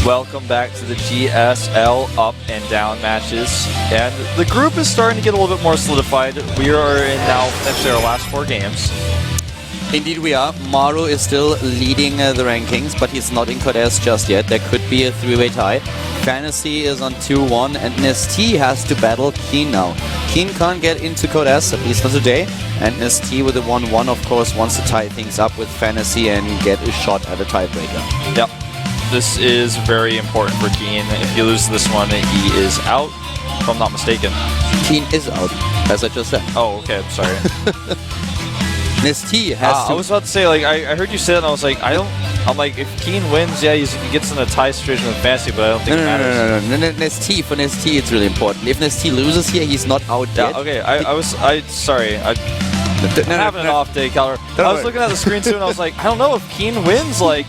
Welcome back to the GSL up and down matches. And the group is starting to get a little bit more solidified. We are in now actually our last 4 games. Indeed we are. Maru is still leading the rankings, but he's not in Codes just yet. There could be a 3-way tie. Fantasy is on 2-1, and NesTea has to battle Keen now. Keen can't get into Codes, at least not today. And NesTea with the 1-1, of course, wants to tie things up with Fantasy and get a shot at a tiebreaker. Yep. This is very important for Keen. If he loses this one, he is out, if I'm not mistaken. Keen is out, as I just said. Oh, okay, I'm sorry. NesTea has to... I was about to say, like, I heard you say that, and I was like, I'm like, if Keen wins, yeah, he gets in a tie situation with Fantasy, but I don't think it matters. No. NesTea, for NesTea, it's really important. If NesTea loses here, he's not out yet. Okay, sorry. I'm having an off day, Calor. I was looking at the screen too, and I was like, I don't know if Keen wins. Like,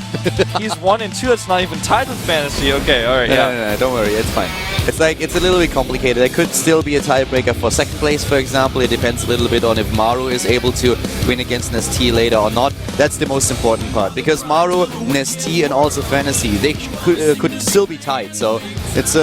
he's 1-2. That's not even tied with Fantasy. Okay, all right, No, don't worry, it's fine. It's like it's a little bit complicated. There could still be a tiebreaker for second place, for example. It depends a little bit on if Maru is able to win against NesTea later or not. That's the most important part, because Maru, NesTea, and also Fantasy, they could still be tied. So it's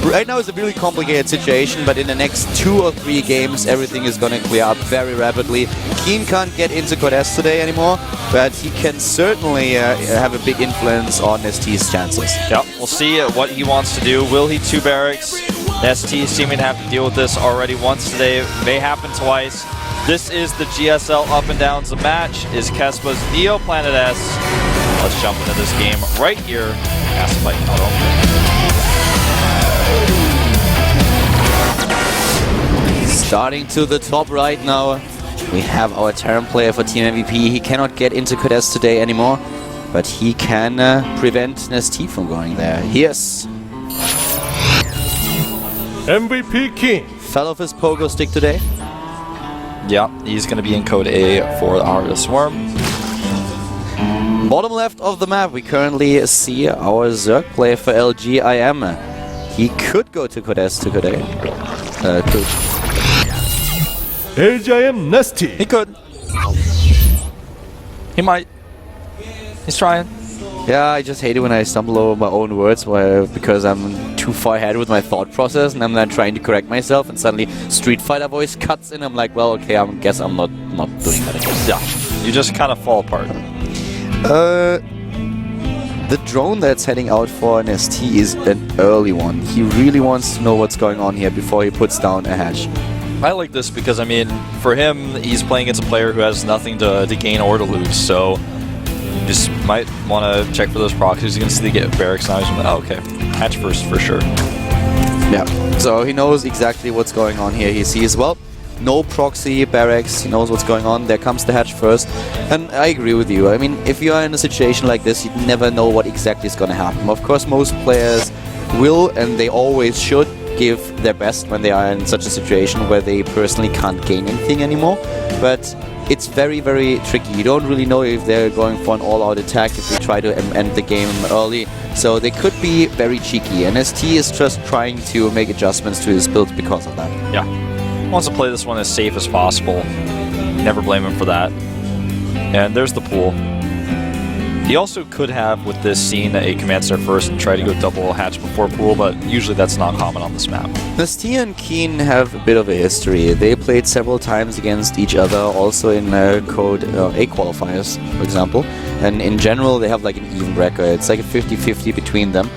right now it's a really complicated situation, but in the next 2 or 3 games, everything is gonna clear up very rapidly. Keen can't get into Codes today anymore, but he can certainly have a big influence on NesTea's chances. Yeah, we'll see what he wants to do. Will he 2 barracks? NesTea seeming to have to deal with this already once today. May happen twice. This is the GSL up and downs. The match is Kespa's Neo Planet S. Let's jump into this game right here. Massive Fight Starting to the top right now, we have our Terran player for Team MVP. He cannot get into Codes today anymore, but he can prevent NesTea from going there. Yes. MVP King. Fell off his pogo stick today. Yeah, he's going to be in Code A for our Swarm. Bottom left of the map, we currently see our Zerg player for LGIM. He could go to Codes today. LGIM NesTea. He could. He might. He's trying. Yeah, I just hate it when I stumble over my own words because I'm too far ahead with my thought process and I'm then trying to correct myself and suddenly Street Fighter voice cuts in. I'm like, well, okay, I guess I'm not doing that again. Yeah, you just kind of fall apart. The drone that's heading out for NesTea is an early one. He really wants to know what's going on here before he puts down a hatch. I like this because, I mean, for him, he's playing against a player who has nothing to gain or to lose, so just might want to check for those proxies. You can see they get barracks now. Oh, okay. Hatch first for sure. Yeah, so he knows exactly what's going on here. He sees, well, no proxy barracks. He knows what's going on. There comes the hatch first. And I agree with you. I mean, if you are in a situation like this, you never know what exactly is going to happen. Of course, most players will, and they always should, give their best when they are in such a situation where they personally can't gain anything anymore. But it's very, very tricky. You don't really know if they're going for an all-out attack, if they try to end the game early. So they could be very cheeky. And NesTea is just trying to make adjustments to his build because of that. Yeah. Wants to play this one as safe as possible. Never blame him for that. And there's the pool. He also could have, with this scene, a command center first and try to go double hatch before pool, but usually that's not common on this map. NesTea and Keen have a bit of a history. They played several times against each other, also in Code A qualifiers, for example. And in general, they have like an even record. It's like a 50-50 between them.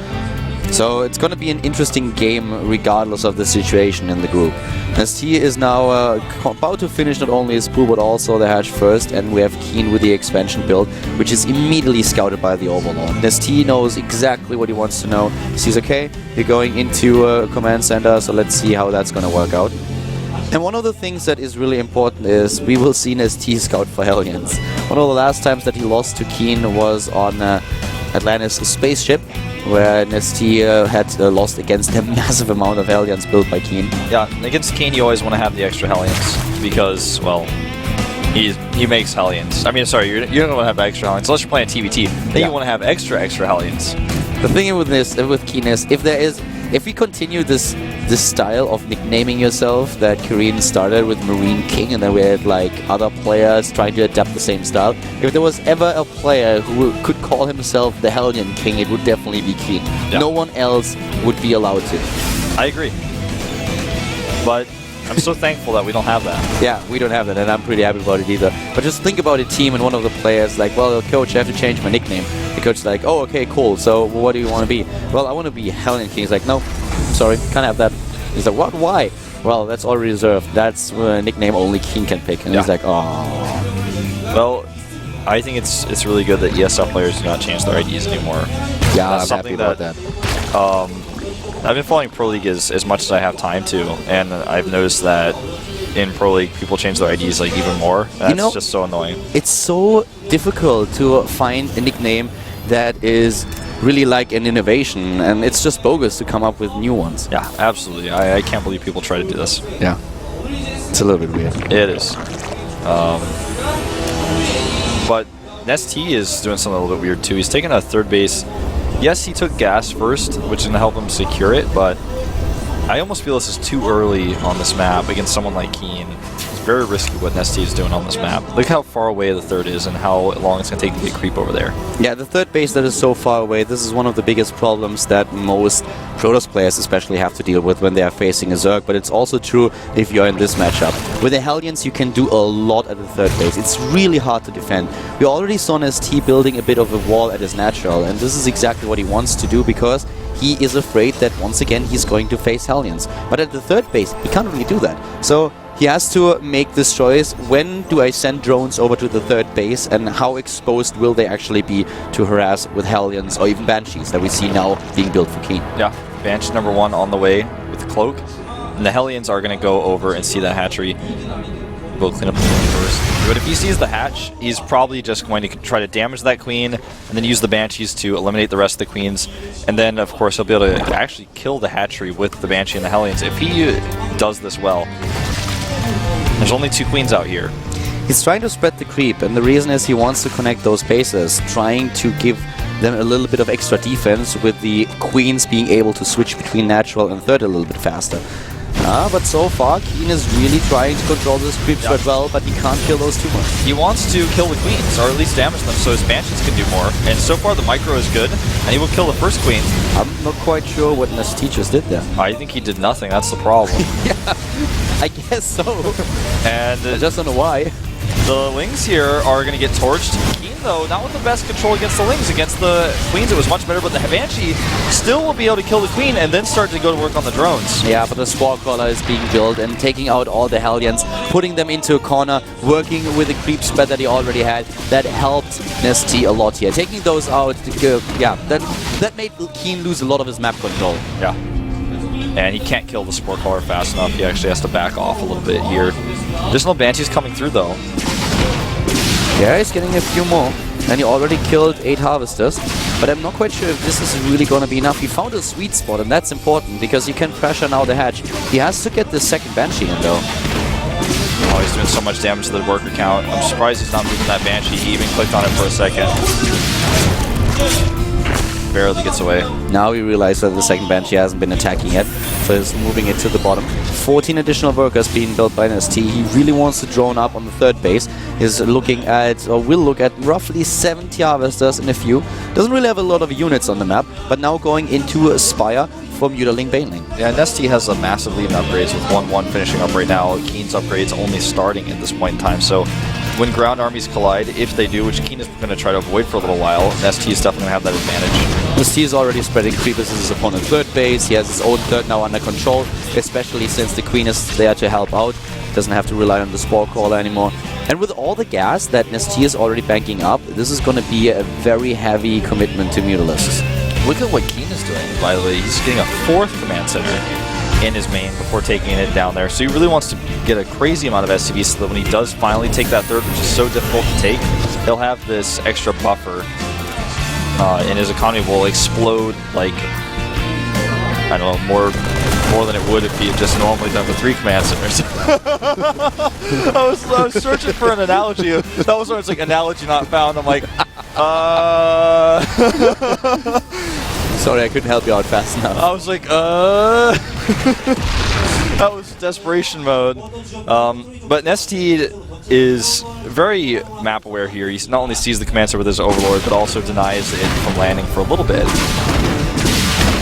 So it's going to be an interesting game regardless of the situation in the group. NesTea is now about to finish not only his pool but also the hatch first, and we have Keen with the expansion build, which is immediately scouted by the Overlord. NesTea knows exactly what he wants to know. He sees, okay, you're going into a command center, so let's see how that's going to work out. And one of the things that is really important is we will see NesTea scout for Hellions. One of the last times that he lost to Keen was on Atlantis' spaceship, where NesTea had lost against a massive amount of Hellions built by Keen. Yeah, against Keen you always want to have the extra Hellions because, well, he makes Hellions. I mean, sorry, you don't want to have extra Hellions unless you're playing TVT. Then you want to have extra Hellions. The thing with Keen is, if there is if we continue this style of nicknaming yourself that Korean started with Marine King, and then we had like other players trying to adapt the same style. If there was ever a player who could call himself the Hellion King, it would definitely be Keen. Yeah. No one else would be allowed to. I agree. But I'm so thankful that we don't have that. Yeah, we don't have that, and I'm pretty happy about it either. But just think about a team and one of the players like, well, coach, I have to change my nickname. The coach's like, oh, okay, cool. So what do you want to be? Well, I want to be Hellion King. He's like, no, sorry, can't have that. He's like, what? Why? Well, that's already reserved. That's a nickname only King can pick. And he's like, oh. Well, I think it's really good that ESL players do not change their IDs anymore. Yeah, That's I'm happy about that. I've been following Pro League as much as I have time to, and I've noticed that in Pro League people change their IDs like even more. That's just so annoying. It's so difficult to find a nickname that is really like an innovation, and it's just bogus to come up with new ones. Yeah, absolutely. I can't believe people try to do this. Yeah. It's a little bit weird. It is. But NesTea is doing something a little bit weird too. He's taking a third base. Yes, he took gas first, which is going to help him secure it, but I almost feel this is too early on this map against someone like Keen. It's very risky what NesTea is doing on this map. Look how far away the third is and how long it's going to take to get creep over there. Yeah, the third base that is so far away, this is one of the biggest problems that most Protoss players especially have to deal with when they are facing a Zerg, but it's also true if you're in this matchup. With the Hellions, you can do a lot at the third base. It's really hard to defend. We already saw NesTea building a bit of a wall at his natural, and this is exactly what he wants to do because he is afraid that once again he's going to face Hellions. But at the third base, he can't really do that. So he has to make this choice. When do I send drones over to the third base, and how exposed will they actually be to harass with Hellions or even Banshees that we see now being built for Keen? Yeah, Banshee number 1 on the way with the cloak. And the Hellions are going to go over and see that hatchery. We'll clean up the queen first. But if he sees the hatch, he's probably just going to try to damage that queen and then use the Banshees to eliminate the rest of the queens. And then, of course, he'll be able to actually kill the hatchery with the Banshee and the Hellions. If he does this well, there's only 2 queens out here. He's trying to spread the creep, and the reason is he wants to connect those bases, trying to give them a little bit of extra defense with the queens being able to switch between natural and third a little bit faster. But so far, Keen is really trying to control this creep spread well, but he can't kill those too much. He wants to kill the queens, or at least damage them, so his Banshees can do more. And so far, the micro is good, and he will kill the first queen. I'm not quite sure what NesTea just did there. I think he did nothing. That's the problem. Yeah, I guess so. And I just don't know why. The Lings here are going to get torched. Keen, though, not with the best control against the Lings. Against the Queens, it was much better, but the Banshee still will be able to kill the Queen and then start to go to work on the drones. Yeah, but the Spore Crawler is being built and taking out all the Hellions, putting them into a corner, working with the creep spread that he already had. That helped NesTea a lot here. Taking those out, yeah, that made Keen lose a lot of his map control. Yeah. And he can't kill the Spore Crawler fast enough. He actually has to back off a little bit here. There's no Banshees coming through, though. Yeah, he's getting a few more. And he already killed 8 Harvesters. But I'm not quite sure if this is really going to be enough. He found a sweet spot, and that's important, because he can pressure now the hatch. He has to get the second Banshee in, though. Oh, he's doing so much damage to the worker count. I'm surprised he's not moving that Banshee. He even clicked on it for a second. Barely gets away. Now we realize that the second Banshee hasn't been attacking yet, so he's moving it to the bottom. 14 additional workers being built by NesTea. He really wants to drone up on the third base. He's looking at, or will look at, roughly 70 Harvesters in a few. Doesn't really have a lot of units on the map, but now going into Spire for Mutaling Baneling. Yeah, NesTea has a massive lead in upgrades with 1-1 finishing up right now. Keen's upgrades only starting at this point in time, so when ground armies collide, if they do, which Keen is going to try to avoid for a little while, NesTea is definitely going to have that advantage. NesTea is already spreading creepers in his opponent's third base. He has his own third now under control, especially since the Queen is there to help out. Doesn't have to rely on the Spore Crawler anymore. And with all the gas that NesTea is already banking up, this is going to be a very heavy commitment to Mutalisks. Look at what Keen is doing, by the way. He's getting a 4th command center in his main before taking it down there. So he really wants to get a crazy amount of SCV so that when he does finally take that third, which is so difficult to take, he'll have this extra buffer and his economy will explode like, I don't know, more than it would if he had just normally done the 3 command centers. I was searching for an analogy. That was where it's like analogy not found. I'm like, Sorry, I couldn't help you out fast enough. I was like, That was desperation mode. But NesTea is very map aware here. He not only sees the command center with his Overlord, but also denies it from landing for a little bit.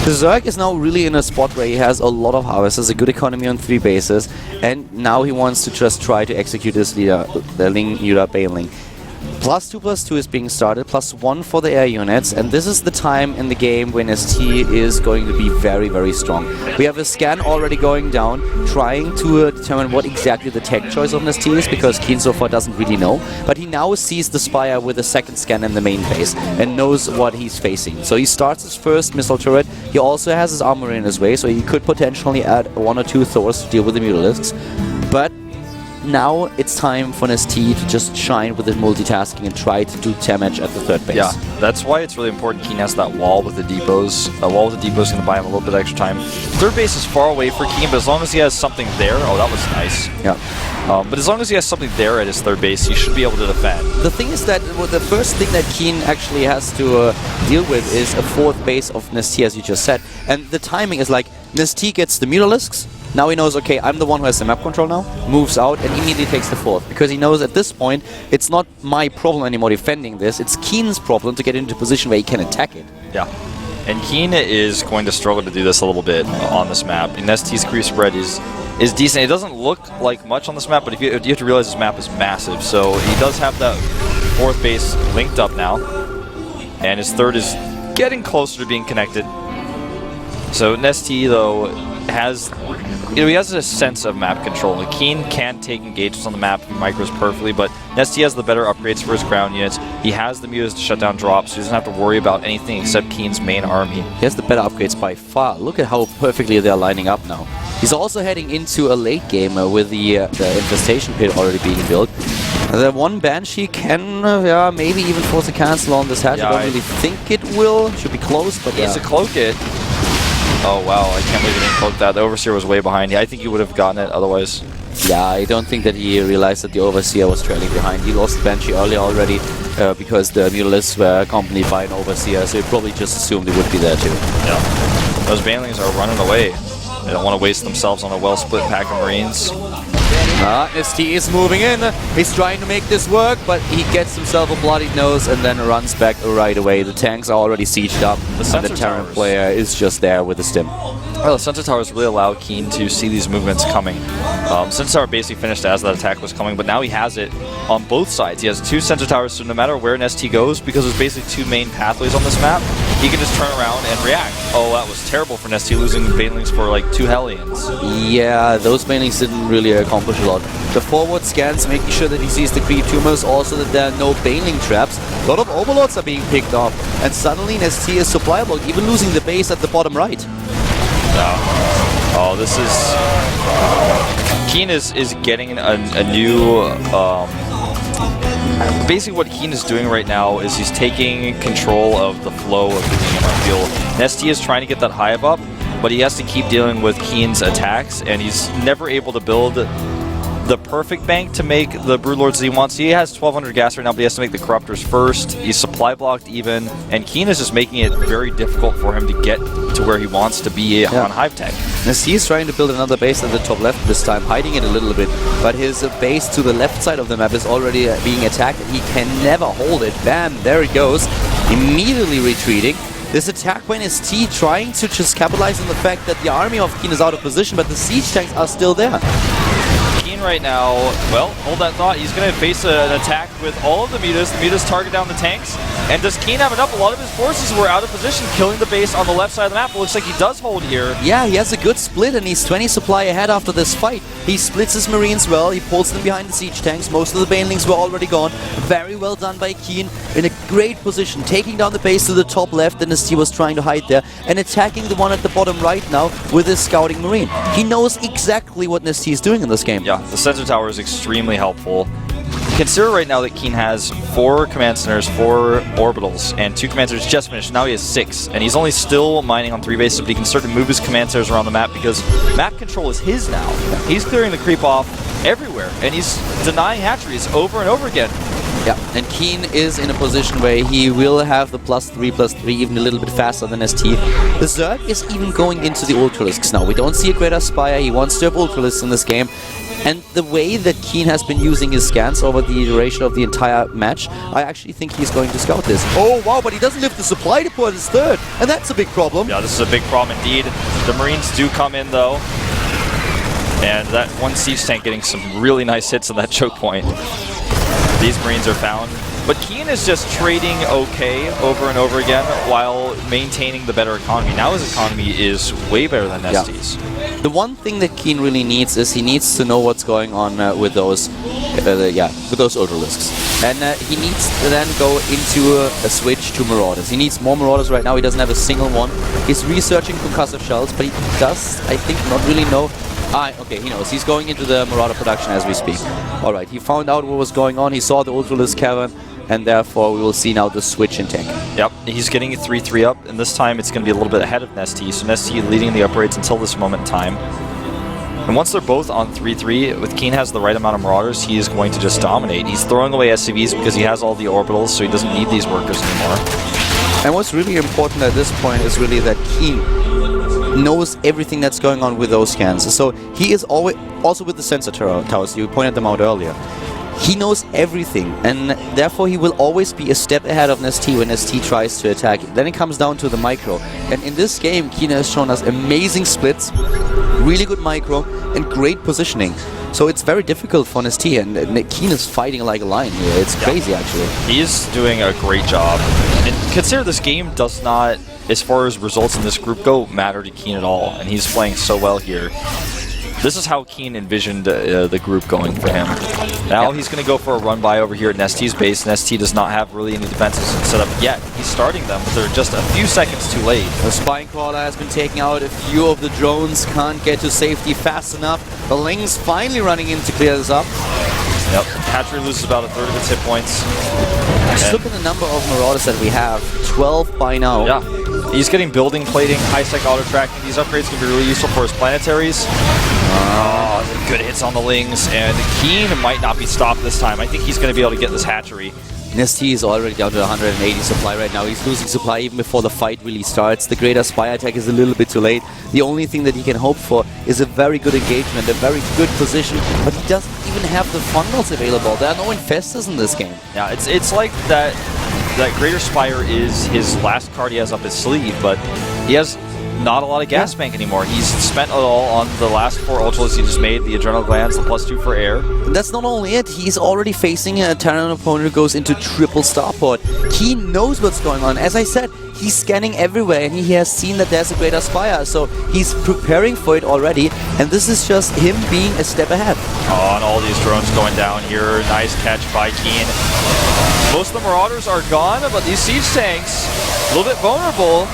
The Zerg is now really in a spot where he has a lot of harvests, a good economy on 3 bases, and now he wants to just try to execute his leader, the Ling Yuda Bailing. +2/+2 is being started, +1 for the air units, and this is the time in the game when NesTea is going to be very, very strong. We have a scan already going down, trying to determine what exactly the tech choice of NesTea is, because Keen so far doesn't really know, but he now sees the Spire with a second scan in the main base, and knows what he's facing. So he starts his first missile turret, he also has his armory in his way, so he could potentially add 1 or 2 Thors to deal with the Mutalisks, but now it's time for NesTea to just shine with his multitasking and try to do damage at the third base. Yeah, that's why it's really important Keen has that wall with the depots. A wall with the depots is going to buy him a little bit extra time. Third base is far away for Keen, but as long as he has something there... Oh, that was nice. Yeah. But as long as he has something there at his third base, he should be able to defend. The thing is that the first thing that Keen actually has to deal with is a fourth base of NesTea, as you just said. And the timing is like, NesTea gets the Mutalisks. Now he knows, okay, I'm the one who has the map control now, moves out and immediately takes the fourth. Because he knows at this point, it's not my problem anymore defending this, it's Keen's problem to get into a position where he can attack it. Yeah. And Keen is going to struggle to do this a little bit on this map. And NesTea's creep spread is decent. It doesn't look like much on this map, but you have to realize this map is massive. So he does have that fourth base linked up now. And his third is getting closer to being connected. So NesTea, though, has... he has a sense of map control. Keen can take engagements on the map if he micros perfectly, but NesTea has the better upgrades for his ground units. He has the mutas to shut down drops, so he doesn't have to worry about anything except Keen's main army. He has the better upgrades by far. Look at how perfectly they're lining up now. He's also heading into a late game with the infestation pit already being built. The one Banshee can maybe even force a cancel on this hatch. I don't really think it will. Should be close, but Needs to cloak it. Oh wow, I can't believe he didn't cloak that. The Overseer was way behind. I think he would have gotten it otherwise. Yeah, I don't think that he realized that the Overseer was trailing behind. He lost the Banshee earlier already because the Mutalisks were accompanied by an Overseer, so he probably just assumed he would be there too. Yeah. Those Banelings are running away. They don't want to waste themselves on a well-split pack of Marines. NesTea is moving in. He's trying to make this work, but he gets himself a bloodied nose and then runs back right away. The tanks are already sieged up, and the Terran player is just there with the stim. Well, the Sensor Towers really allow Keen to see these movements coming. Sensor Tower basically finished as that attack was coming, but now he has it on both sides. He has 2 Sensor Towers, so no matter where NesTea goes, because there's basically 2 main pathways on this map, he can just turn around and react. Oh, that was terrible for NesTea, losing Banelings for like 2 Hellions. Yeah, those Banelings didn't really accomplish a lot. The forward scans, making sure that he sees the creep tumors, also that there are no Baneling traps. A lot of Overlords are being picked off, and suddenly NesTea is supply block, even losing the base at the bottom right. Oh, this is... Keen is getting a new... basically what Keen is doing right now is he's taking control of the flow of the game, I feel. NesTea is trying to get that hive up, but he has to keep dealing with Keen's attacks, and he's never able to build the perfect bank to make the Broodlords that he wants. He has 1,200 gas right now, but he has to make the Corruptors first. He's supply blocked even, and Keen is just making it very difficult for him to get to where he wants to be on Hive Tech. NesTea is trying to build another base at the top left this time, hiding it a little bit, but his base to the left side of the map is already being attacked, and he can never hold it. Bam, there he goes, immediately retreating. This attack by NesTea trying to just capitalize on the fact that the army of Keen is out of position, but the siege tanks are still there. Keen right now, well, hold that thought. He's going to face an attack with all of the mutas. The mutas target down the tanks. And does Keen have enough? A lot of his forces were out of position, killing the base on the left side of the map. It looks like he does hold here. Yeah, he has a good split, and he's 20 supply ahead after this fight. He splits his Marines well, he pulls them behind the siege tanks. Most of the Banelings were already gone. Very well done by Keen, in a great position, taking down the base to the top left, and NesTea was trying to hide there, and attacking the one at the bottom right now with his scouting Marine. He knows exactly what NesTea is doing in this game. Yeah, the Sensor Tower is extremely helpful. Consider right now that Keen has 4 command centers, 4 orbitals, and 2 command centers just finished. Now he has 6, and he's only still mining on 3 bases, but he can start to move his command centers around the map because map control is his now. He's clearing the creep off everywhere, and he's denying hatcheries over and over again. Yeah, and Keen is in a position where he will have the +3/+3 even a little bit faster than NesTea. The Zerg is even going into the Ultralisks now. We don't see a Greater Spire. He wants to have Ultralisks in this game. And the way that Keen has been using his scans over the duration of the entire match, I actually think he's going to scout this. Oh wow, but he doesn't lift the supply depot at his third, and that's a big problem. Yeah, this is a big problem indeed. The Marines do come in though. And that one siege tank getting some really nice hits on that choke point. These Marines are found. But Keen is just trading okay over and over again while maintaining the better economy. Now his economy is way better than NesTea's. Yeah. The one thing that Keen really needs is he needs to know what's going on with those Ultralisks. And he needs to then go into a switch to Marauders. He needs more Marauders right now. He doesn't have a single one. He's researching concussive shells, but he does, I think, not really know. Okay, he knows. He's going into the Marauder production as we speak. Alright, he found out what was going on. He saw the Ultralisk cavern, and therefore we will see now the switch in tech. Yep, he's getting a 3-3 up, and this time it's going to be a little bit ahead of NesTea. So NesTea leading the upgrades until this moment in time. And once they're both on 3-3, with Keen has the right amount of Marauders, he is going to just dominate. He's throwing away SCVs because he has all the orbitals, so he doesn't need these workers anymore. And what's really important at this point is really that Keen knows everything that's going on with those scans. So he is always, also with the sensor towers, you pointed them out earlier. He knows everything, and therefore he will always be a step ahead of NesTea when NesTea tries to attack. Then it comes down to the micro. And in this game, Keen has shown us amazing splits, really good micro, and great positioning. So it's very difficult for NesTea, and Keen is fighting like a lion here. It's crazy, actually. He's doing a great job. And consider this game does not, as far as results in this group go, matter to Keen at all. And he's playing so well here. This is how Keen envisioned the group going for him. Now he's going to go for a run by over here at NesTea's base. NesTea does not have really any defenses set up yet. He's starting them, but they're just a few seconds too late. The Spine Crawler has been taking out a few of the drones, can't get to safety fast enough. The Ling's finally running in to clear this up. Yep, Hatchery loses about a third of its hit points. Just look at the number of Marauders that we have. 12 by now. Yeah, he's getting building plating, high-sec auto-tracking. These upgrades can be really useful for his planetaries. Good hits on the Lings, and Keen might not be stopped this time. I think he's going to be able to get this hatchery. NesTea is already down to 180 supply right now. He's losing supply even before the fight really starts. The Greater Spire attack is a little bit too late. The only thing that he can hope for is a very good engagement, a very good position, but he doesn't even have the fungals available. There are no infestors in this game. Yeah, it's like that Greater Spire is his last card he has up his sleeve, but he has not a lot of gas bank anymore. He's spent it all on the last 4 Ultras he just made, the Adrenal Glands, the +2 for air. And that's not only it, he's already facing a Terran opponent who goes into triple starport. He knows what's going on. As I said, he's scanning everywhere and he has seen that there's a Greater Spire, so he's preparing for it already, and this is just him being a step ahead. Oh, and all these drones going down here. Nice catch by Keen. Most of the Marauders are gone, but these siege tanks, a little bit vulnerable.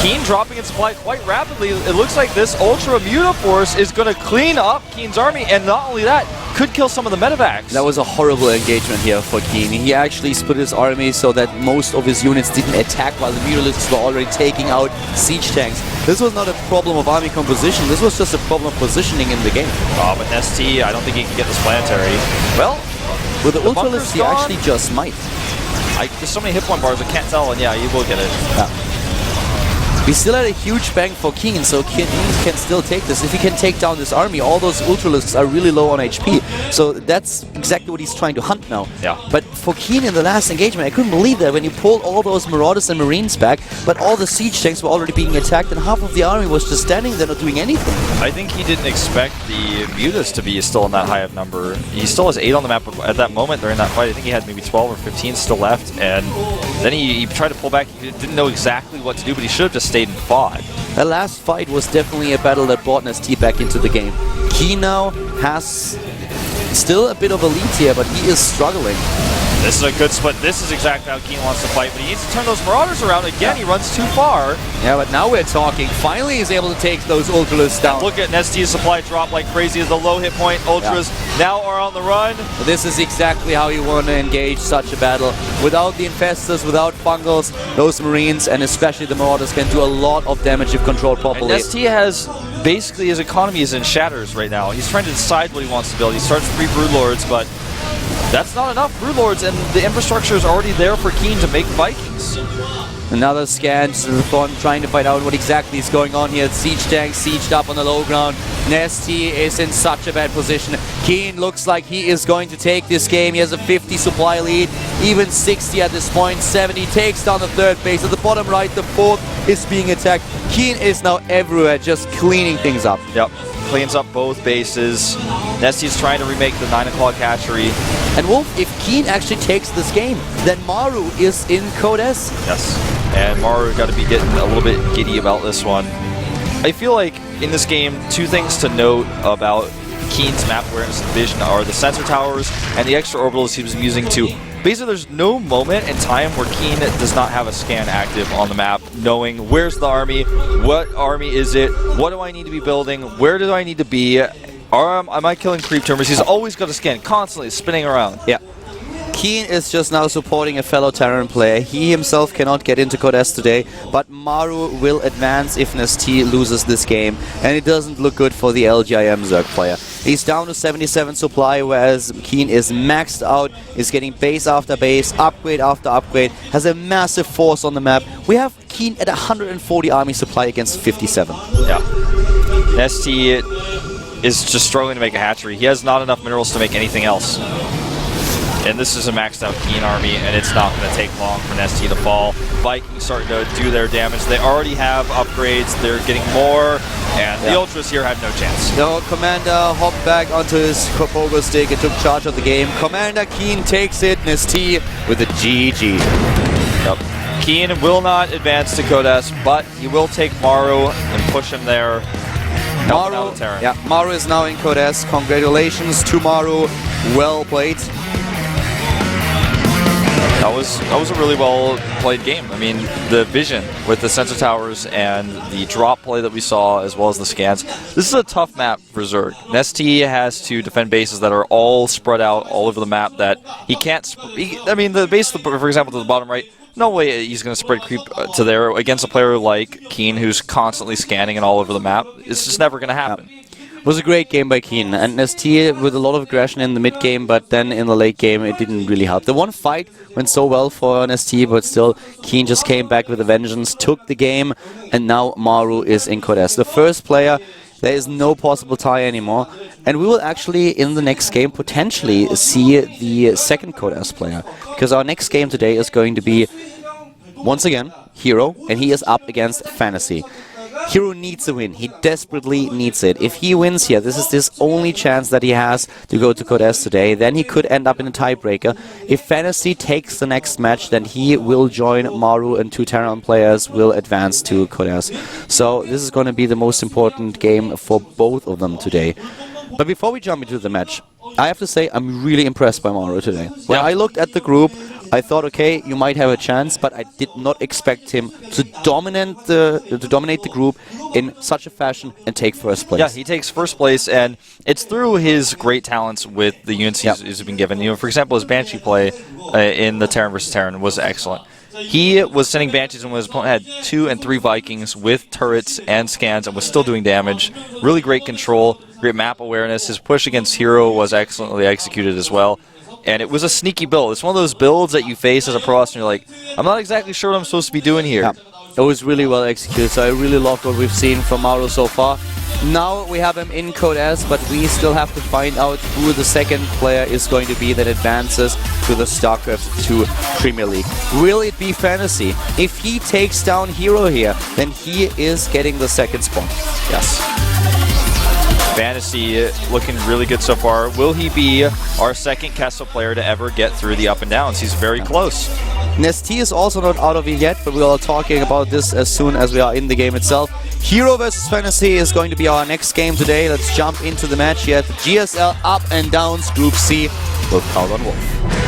Keen dropping in supply quite rapidly. It looks like this Ultra Mutaforce is going to clean up Keen's army, and not only that, could kill some of the medevacs. That was a horrible engagement here for Keen. He actually split his army so that most of his units didn't attack while the Mutalisks were already taking out siege tanks. This was not a problem of army composition, this was just a problem of positioning in the game. Oh, but NesTea, I don't think he can get this planetary. Well, with the Ultralisks, he actually just might. There's so many hit point bars, I can't tell, and yeah, he will get it. Yeah. We still had a huge bang for Keen, so Keen can still take this. If he can take down this army, all those Ultralisks are really low on HP. So that's exactly what he's trying to hunt now. Yeah. But for Keen in the last engagement, I couldn't believe that when you pulled all those Marauders and Marines back, but all the siege tanks were already being attacked and half of the army was just standing there not doing anything. I think he didn't expect the Mutas to be still in that high of number. He still has 8 on the map at that moment during that fight. I think he had maybe 12 or 15 still left, and then he tried to pull back. He didn't know exactly what to do, but he should have just stayed and fought. The last fight was definitely a battle that brought NesTea back into the game. Keen now has still a bit of a lead here, but he is struggling. This is a good split. This is exactly how Keen wants to fight, but he needs to turn those Marauders around. Again, he runs too far. Yeah, but now we're talking. Finally, he's able to take those Ultras down. Look at NesTea's supply drop like crazy as the low hit point Ultras now are on the run. This is exactly how you want to engage such a battle. Without the Infestors, without Fungals, those Marines, and especially the Marauders can do a lot of damage if controlled properly. And NesTea has, basically his economy is in shatters right now. He's trying to decide what he wants to build. He starts 3 Broodlords, but That's not enough Brood Lords, and the infrastructure is already there for Keen to make Vikings. Another scan to the Thorn trying to find out what exactly is going on here. Siege tank sieged up on the low ground. NesTea is in such a bad position. Keen looks like he is going to take this game. He has a 50 supply lead, even 60 at this point. 70 takes down the third base. At the bottom right, the fourth is being attacked. Keen is now everywhere, just cleaning things up. Yep, cleans up both bases. NesTea's trying to remake the 9 o'clock hatchery. And Wolf, if Keen actually takes this game, then Maru is in Code S. Yes, and Maru got to be getting a little bit giddy about this one. I feel like in this game, two things to note about Keen's map awareness and vision are the sensor towers and the extra orbitals he's using to... Basically, there's no moment in time where Keen does not have a scan active on the map, knowing where's the army, what army is it, what do I need to be building, where do I need to be, am I killing creep tumors? He's always got a scan, constantly spinning around. Yeah. Keen is just now supporting a fellow Terran player. He himself cannot get into Code S today, but Maru will advance if NesTea loses this game, and it doesn't look good for the LGIM Zerg player. He's down to 77 supply, whereas Keen is maxed out, is getting base after base, upgrade after upgrade, has a massive force on the map. We have Keen at 140 army supply against 57. Yeah. NesTea is just struggling to make a hatchery. He has not enough minerals to make anything else. And this is a maxed out Keen army, and it's not going to take long for NesTea to fall. Vikings starting to do their damage. They already have upgrades. They're getting more, and the Ultras here had no chance. No, Commander hopped back onto his pogo stick and took charge of the game. Commander Keen takes it, NesTea with a GG. Yep. Keen will not advance to Code S, but he will take Maru and push him there. Maru is now in Code S. Congratulations to Maru. Well played. That was a really well played game. I mean, the vision with the sensor towers and the drop play that we saw, as well as the scans. This is a tough map for Zerg. NesTea has to defend bases that are all spread out all over the map that he can't... I mean, the base, for example, to the bottom right, no way he's going to spread creep to there against a player like Keen, who's constantly scanning and all over the map. It's just never going to happen. It was a great game by Keen, and NesTea with a lot of aggression in the mid game, but then in the late game it didn't really help. The one fight went so well for NesTea, but still Keen just came back with a vengeance, took the game, and now Maru is in Code S. The first player, there is no possible tie anymore, and we will actually in the next game potentially see the second Code S player, because our next game today is going to be, once again, Hero, and he is up against Fantasy. Hero needs a win. He desperately needs it. If he wins here, this is his only chance that he has to go to Code S today. Then he could end up in a tiebreaker. If Fantasy takes the next match, then he will join Maru, and two Terran players will advance to Code S. So this is going to be the most important game for both of them today. But before we jump into the match, I have to say I'm really impressed by Maru today. When I looked at the group, I thought, okay, you might have a chance, but I did not expect him to dominate the group in such a fashion and take first place. Yeah, he takes first place, and it's through his great talents with the units he's been given. You know, for example, his Banshee play in the Terran vs. Terran was excellent. He was sending Banshees when his opponent had 2 and 3 Vikings with turrets and scans and was still doing damage. Really great control, great map awareness. His push against Hero was excellently executed as well. And it was a sneaky build. It's one of those builds that you face as a pro and you're like, I'm not exactly sure what I'm supposed to be doing here. Yeah. It was really well executed, so I really loved what we've seen from Maru so far. Now we have him in Code S, but we still have to find out who the second player is going to be that advances to the Starcraft 2 Premier League. Will it be Fantasy? If he takes down Hero here, then he is getting the second spot. Yes. Fantasy looking really good so far. Will he be our second Kessel player to ever get through the up and downs? He's very close. NesTea is also not out of it yet, but we are talking about this as soon as we are in the game itself. Hero vs Fantasy is going to be our next game today. Let's jump into the match here at the GSL Up and Downs Group C with Proud on Wolf.